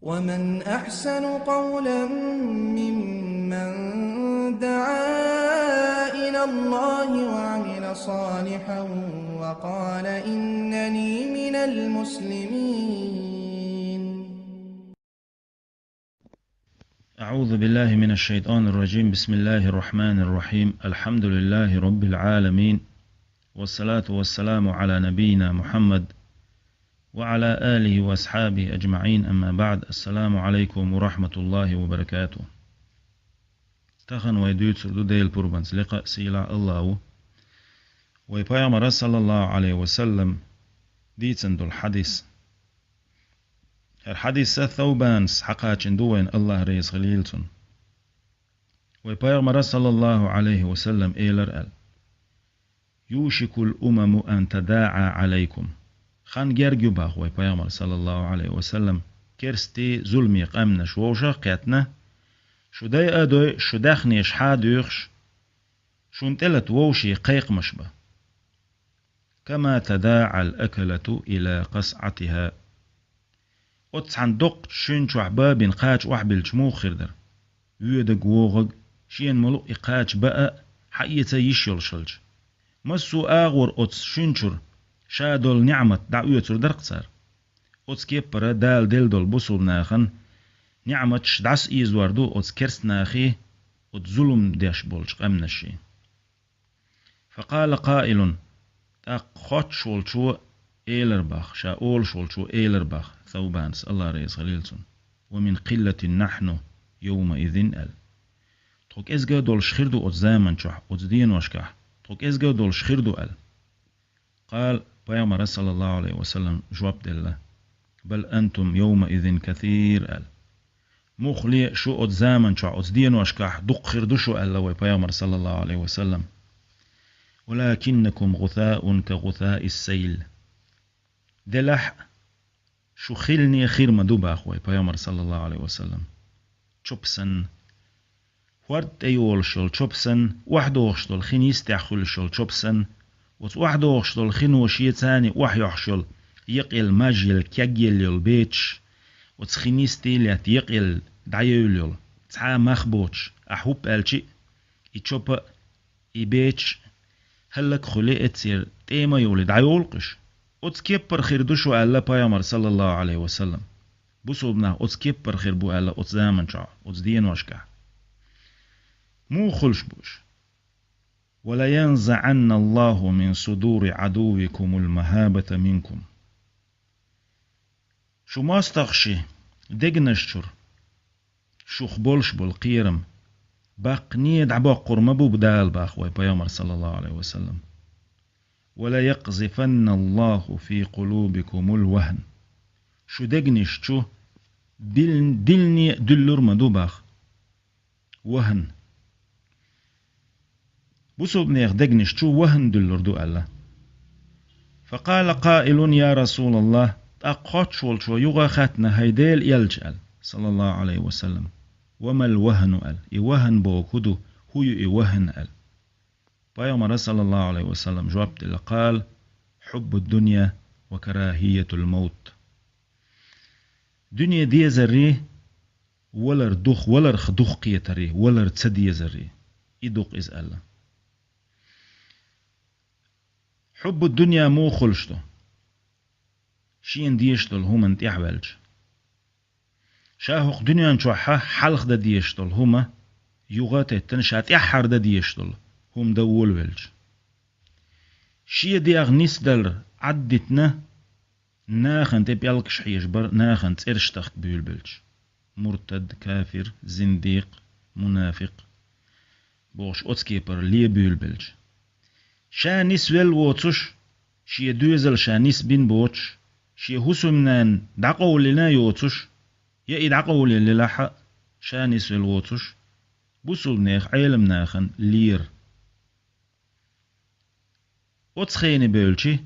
ومن أحسن قولا ممن دعا إلى الله وعمل صالحا وقال إنني من المسلمين. أعوذ بالله من الشيطان الرجيم. بسم الله الرحمن الرحيم. الحمد لله رب العالمين، والصلاة والسلام على نبينا محمد وعلى آله وأصحابه أجمعين. أما بعد، السلام عليكم ورحمة الله وبركاته. تخن ويدوت سردو ديل بوربانس لقاء سيلا الله ويبايمر صلى الله عليه وسلم ديتسندو الحديث ثوبانس حقاچن دوين الله ريس خليلتون. ويبايمر صلى الله عليه وسلم إيلر يوشك الأمم أن تداعى عليكم. خان جرجو باخوي بيامر صلى الله عليه وسلم كرستي ظلمي قامنا شوشا قيتنا شو داي أدوي شو داخني شحادوخش شو انتلت ووشي قيق مشبه كما تداعى الأكلة إلى قصعتها. أتسعن دق شنشو عبابين قاج وحبل شمو خردر ويدق ووغق شين ملو إقاج بقى حقيتا يشيل شلج مسو آغور أتس شنشر شادول نعمة دعوية درقصار أتس كيبرا دال دل بصول ناخن نعمة شدعس إيزواردو أتس كرس ناخي أتس ظلم ديش بولش قمنشي. فقال قائل تاق خوت شولشو إيلرباخ شاول شولشو إيلرباخ ثوبانس الله ريس خليلسون ومن قلة نحن يومئذ أل توك إزغا دول شخردو أتس زامن شح أتس دين وشكح توك إزغا دول شخردو أل. قال بيامر صلى الله عليه وسلم جواب دله بل أنتم يومئذ كثير أل مخلي شو أت زامن شو أت دين واشكاح دق خردو شو أل لوي بيامر صلى الله عليه وسلم ولكنكم غثاء كغثاء السيل. دلح شو خلني خير مدوبا أخوي بيامر صلى الله عليه وسلم شوبسن ورد أيول شول شوبسن وحدو شول خنيس تأخل شول شوبسن وحدو شول خنو شيتاني وحيوحشل يقل ماجيل كيجيل البيتش وتخنيستي لات يقل دعيول تسعى مخبوش أحوب ألشي يتشوب يبيتش هلك خلي تصير تيما يولي دعيولقش وتسكيبر خير دوشو ألا بايامر صلى الله عليه وسلم بصوبنا وتسكيبر خير بو ألا وتزامن شع وتزدين وشكا مو خلش بوش ولا ينزعن الله من صدور عدوكم المهابة منكم. شو ما استغشي دقنشتر شو خبولش بالقيرم باقني دعبا قرمبو بدال باخوي بيامر صلى الله عليه وسلم ولا يقذفن الله في قلوبكم الوهن. شو دقنشتو دلني دلور مدو باخ وهن بصوب نيخ دقنشتو وهن دلور دو الله. فقال قائل يا رسول الله أقوت شو يغا خاتنا هيديل يلجأل صلى الله عليه وسلم وما الوهن أل إوهن بوكدو هو إوهن أل. بيامر صلى الله عليه وسلم جواب قال حب الدنيا وكراهية الموت. دنيا دي زري ولر دخ ولر خدخ قيتري ولر تسدي زري إدوق إز الله. حب الدنيا مو خلشتو شين ديشتل هما تيحبلج شاهق دنيا نشوحها حلق دا ديشتل هما يغاتي تنشات يحر دا ديشتل هم دول ولج شي دي أغنيس دل عدتنا ناخن تبيالك شحيش بر ناخن تسرشتخت بيلبلج مرتد كافر زنديق منافق بوش أتسكيبر ليه بيلبلج شانيس والواتش شي دوزل شانيس بين بوتش شي هسمنان دعقو لنا يوتش يا دعقو للاحق شانيس والواتش بوصل ناخ عالم ناخن لير أتسخيني بيلشي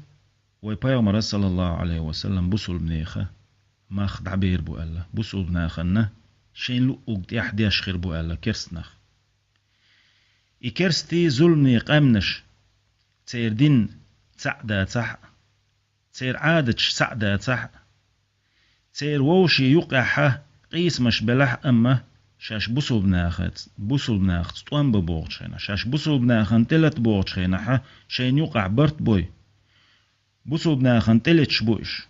ويبايامر صلى الله عليه وسلم بوصل بنيخه ما خدع بير بو الله بوصل بناخنا شين لقوق دي أحد يشخير بو الله كرسناخ إكرستي ظلمي قامنش تير دين تسعدا تح تير عادتش سعدا تح تير ووشي يقع قيس مش بلح أما شاش بوصل بناخت طوان ببوغشينا شاش بوصل بناخن تلت بوغشينا شين يقع برت بوي بوصل بناخن تلت شبوش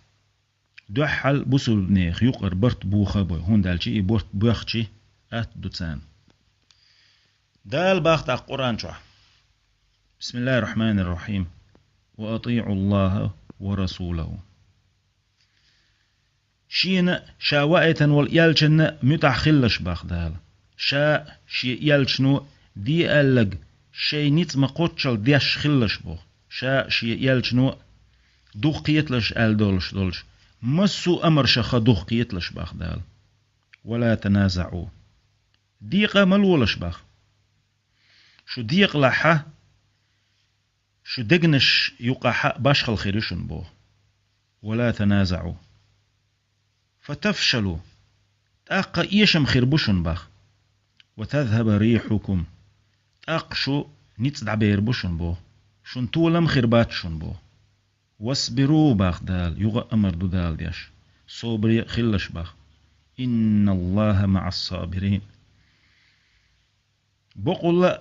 دوحل بوصل بناخ يقر برت بوخا بوي هون دالشي برت بوخشي دوتسان دال باخت القرآن شو بسم الله الرحمن الرحيم وأطيعوا الله ورسوله شين شا وقتا واليالشن متعخلش باخ دال شا شي يالشنو دي ألق شي نيت مقوتشل ديش خلش بو شا شي يالشنو دوخ قيتلش آل دولش مسو أمر شخا دوخ قيتلش باخ دال ولا تنازعوا ديقة ملولش باخ شو ديق لحا شو دقنش يقع باشخل خيرشن بو ولا تنازعوا فتفشلوا تاق يشم خيربوشن باخ وتذهب ريحكم تاق شو نيتصدع بيربوشن بو شن تولم خيرباتشن بو واصبروا باخ دال يغا أمر دو دال ديش صبري خلش باخ إن الله مع الصابرين بقول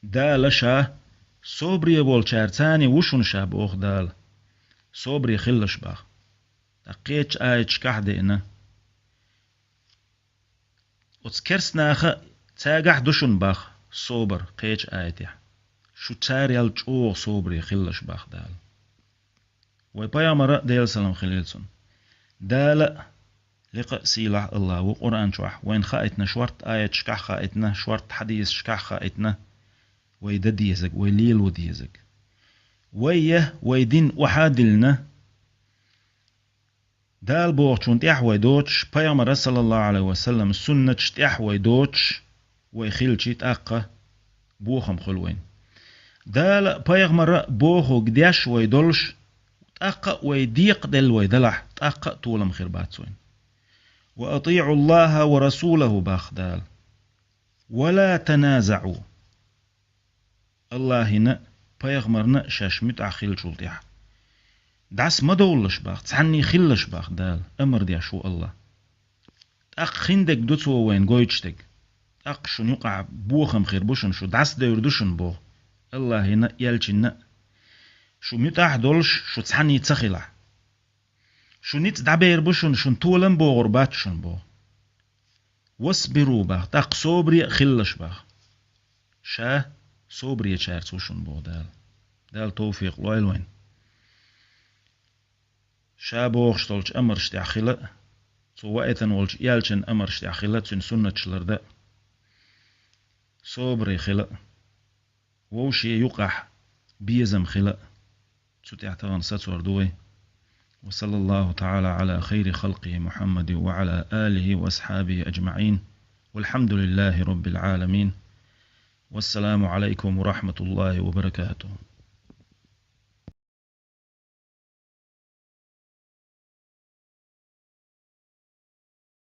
دال شا صبري بول شارتاني وشن شاب أخ دال صبري خلش باخ تقيتش آيتش كحدئنا وتسكرسناخ تاقح دوشن باخ صبر قيتش آيتح شو تاريال جوغ صبري خلش باخ دال ويبايا مرة ديال سلام خليلسون دال لقاء سيلح الله وقرآن شوح وين خائتنا شورت آيت شكح خائتنا شورت حديث شكح خائتنا ويدا ديزك ويليل وديزك ويدين وحادلنا دال بوغشون تيحوي دوتش بيغمر صلى الله عليه وسلم السنة تيحوي دوتش ويخيلشي تأقى بوخم خلوين دال بيغمر بوخو قديش ويدولش تأقى ويديق دل ويدلح تأقى طولم خربات سوين وأطيعوا الله ورسوله باخ دال ولا تنازعوا الله هنا بيغمرنا شاش متعخيل شلتيح دعس ما دولش باخ تعني خلش باخ دال أمر ديا شو الله تأق خندك دوتسو وين قويتشتك تأق شن يقع بوخم خير بوشن شو دعس ديردوشن بو الله هنا يالشن شو متاح دولش شو تعني تسخلع شو نيت دعبير بوشن شو طولن بو غرباتشن بو واصبروا باخ تأق صبري خلش باخ شا صبري شارتوشن بو دال توفيق لوين شابوغ شتولش أمر شتعخلة سوائتن ولش يالشن أمر شتعخلة سن سنة شلرده صبري خلق ووشي يقع بيزم خلق ستعتغن ستور دوي وصلى الله تعالى على خير خلقه محمد وعلى آله وأصحابه أجمعين والحمد لله رب العالمين والسلام عليكم ورحمة الله وبركاته.